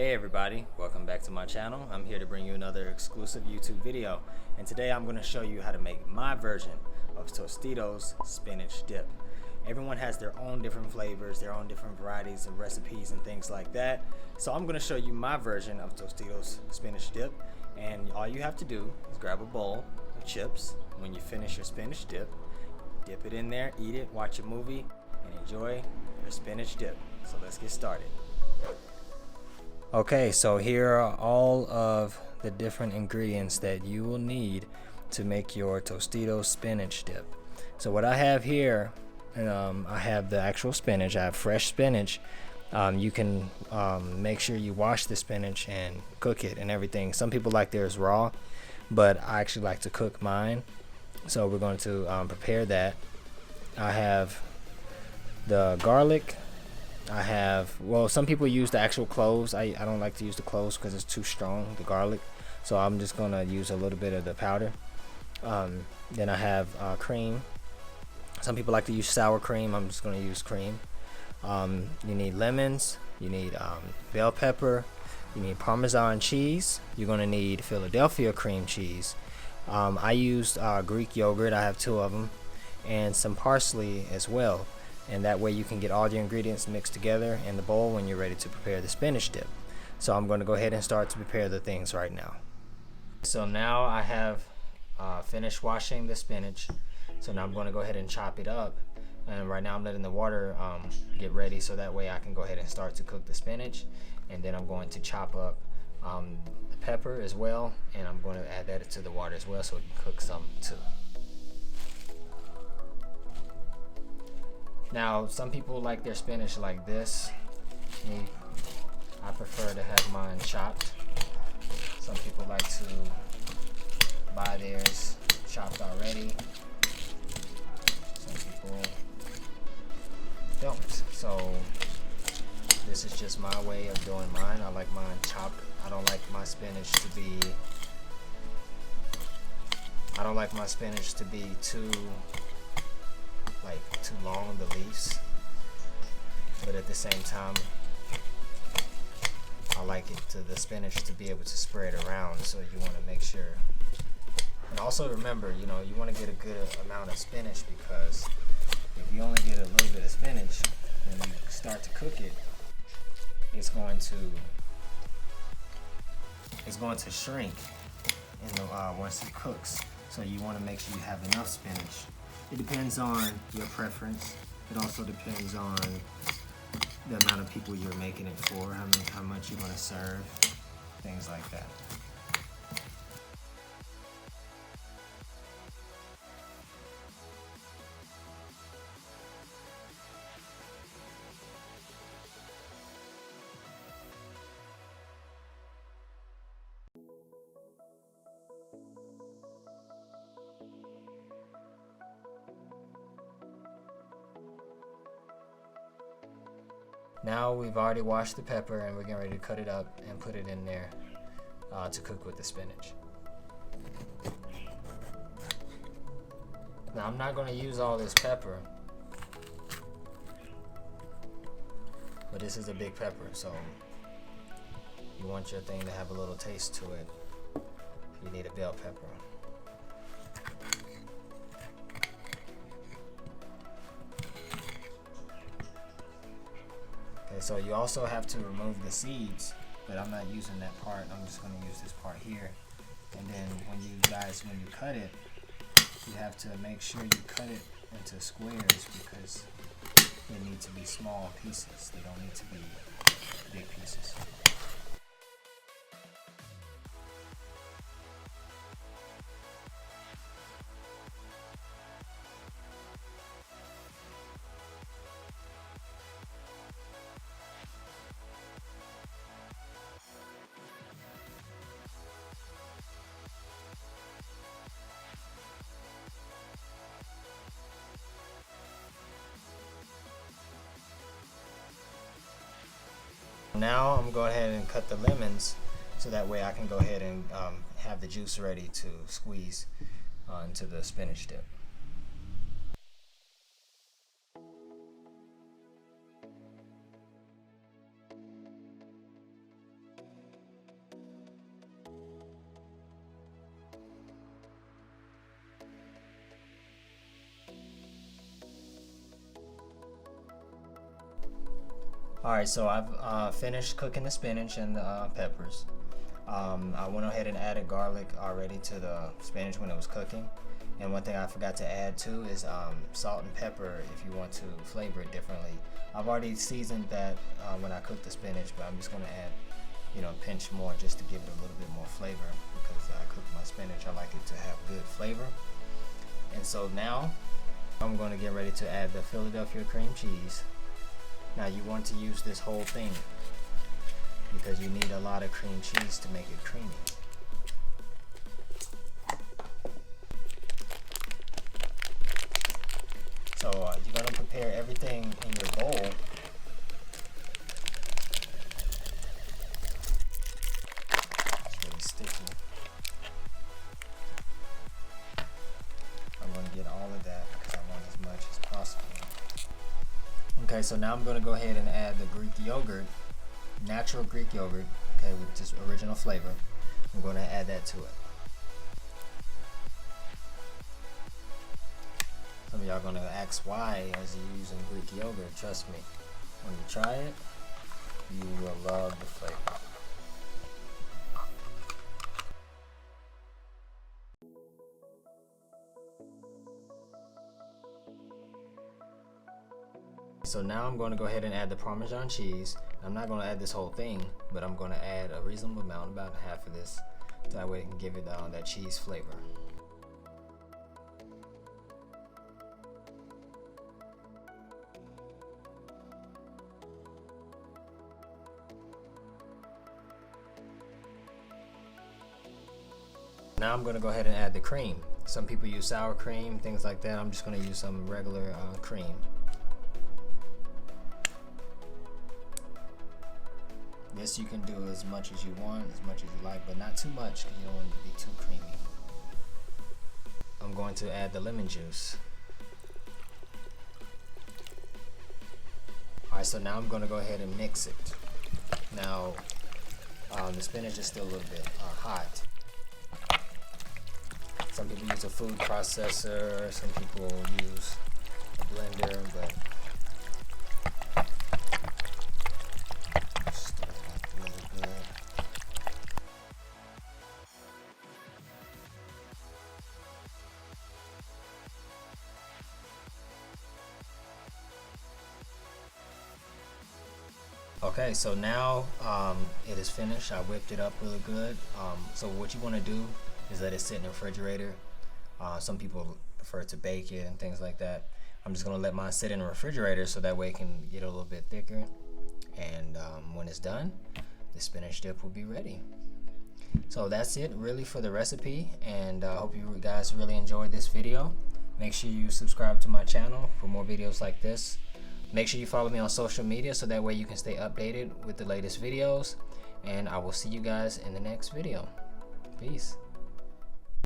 Hey everybody, welcome back to my channel. I'm here to bring you another exclusive YouTube video, and today I'm going to show you how to make my version of Tostitos spinach dip. Everyone has their own different flavors, their own different varieties of recipes and things like that. So I'm going to show you my version of Tostitos spinach dip, and all you have to do is grab a bowl of chips. When you finish your spinach dip, dip it in there, eat it, watch a movie, and enjoy your spinach dip. So let's get started. Okay, so here are all of the different ingredients that you will need to make your Tostitos spinach dip. So what I have here, I have the actual spinach. I have fresh spinach. You can make sure you wash the spinach and cook it and everything. Some people like theirs raw, but I actually like to cook mine. So we're going to prepare that. I have the garlic. I have, well, some people use the actual cloves. I don't like to use the cloves because it's too strong, the garlic. So I'm just going to use a little bit of the powder. Then I have cream. Some people like to use sour cream. I'm just going to use cream. You need lemons. You need bell pepper. You need Parmesan cheese. You're going to need Philadelphia cream cheese. I used Greek yogurt. I have 2 of them. And some parsley as well. And that way you can get all the ingredients mixed together in the bowl when you're ready to prepare the spinach dip. So I'm going to go ahead and start to prepare the things right now. So now I have finished washing the spinach. So now I'm going to go ahead and chop it up. And right now I'm letting the water get ready so that way I can go ahead and start to cook the spinach. And then I'm going to chop up the pepper as well. And I'm going to add that to the water as well so it can cook some too. Now, some people like their spinach like this. Me, I prefer to have mine chopped. Some people like to buy theirs chopped already. Some people don't. So this is just my way of doing mine. I like mine chopped. I don't like my spinach to be too long, the leaves, but at the same time I like the spinach to be able to spread around, so you want to make sure. And also remember, you want to get a good amount of spinach, because if you only get a little bit of spinach and you start to cook it, it's going to shrink once it cooks. So you want to make sure you have enough spinach. It depends on your preference. It also depends on the amount of people you're making it for, how much you're going to serve, things like that. Now we've already washed the pepper and we're getting ready to cut it up and put it in there to cook with the spinach. Now I'm not going to use all this pepper, but this is a big pepper, so you want your thing to have a little taste to it. You need a bell pepper. Okay, so you also have to remove the seeds, but I'm not using that part. I'm just going to use this part here. And then when you cut it, you have to make sure you cut it into squares, because they need to be small pieces. They don't need to be big pieces. Now I'm going ahead and cut the lemons so that way I can go ahead and have the juice ready to squeeze into the spinach dip. Alright, so I've finished cooking the spinach and the peppers. I went ahead and added garlic already to the spinach when it was cooking. And one thing I forgot to add too is salt and pepper if you want to flavor it differently. I've already seasoned that when I cooked the spinach, but I'm just going to add, you know, a pinch more just to give it a little bit more flavor, because I cook my spinach, I like it to have good flavor. And so now I'm going to get ready to add the Philadelphia cream cheese. Now you want to use this whole thing because you need a lot of cream cheese to make it creamy. So you're going to prepare everything in your bowl. It's really sticky. I'm going to get all of that because I want as much as possible. Okay, so now I'm going to go ahead and add the Greek yogurt, natural Greek yogurt, okay, with just original flavor. I'm going to add that to it. Some of y'all are going to ask why as you're using Greek yogurt. Trust me, when you try it, you will love the flavor. So now I'm going to go ahead and add the Parmesan cheese. I'm not going to add this whole thing, but I'm going to add a reasonable amount, about half of this. That way it can give it that cheese flavor. Now I'm going to go ahead and add the cream. Some people use sour cream, things like that. I'm just going to use some regular cream. This you can do as much as you want, as much as you like, but not too much because you don't want it to be too creamy. I'm going to add the lemon juice. Alright, so now I'm going to go ahead and mix it. Now, the spinach is still a little bit hot. Some people use a food processor, some people use a blender, but okay, so now it is finished. I whipped it up really good. So what you want to do is let it sit in the refrigerator. Some people prefer to bake it and things like that. I'm just going to let mine sit in the refrigerator so that way it can get a little bit thicker. And when it's done, the spinach dip will be ready. So that's it really for the recipe, and I hope you guys really enjoyed this video. Make sure you subscribe to my channel for more videos like this. Make sure you follow me on social media so that way you can stay updated with the latest videos, and I will see you guys in the next video. Peace.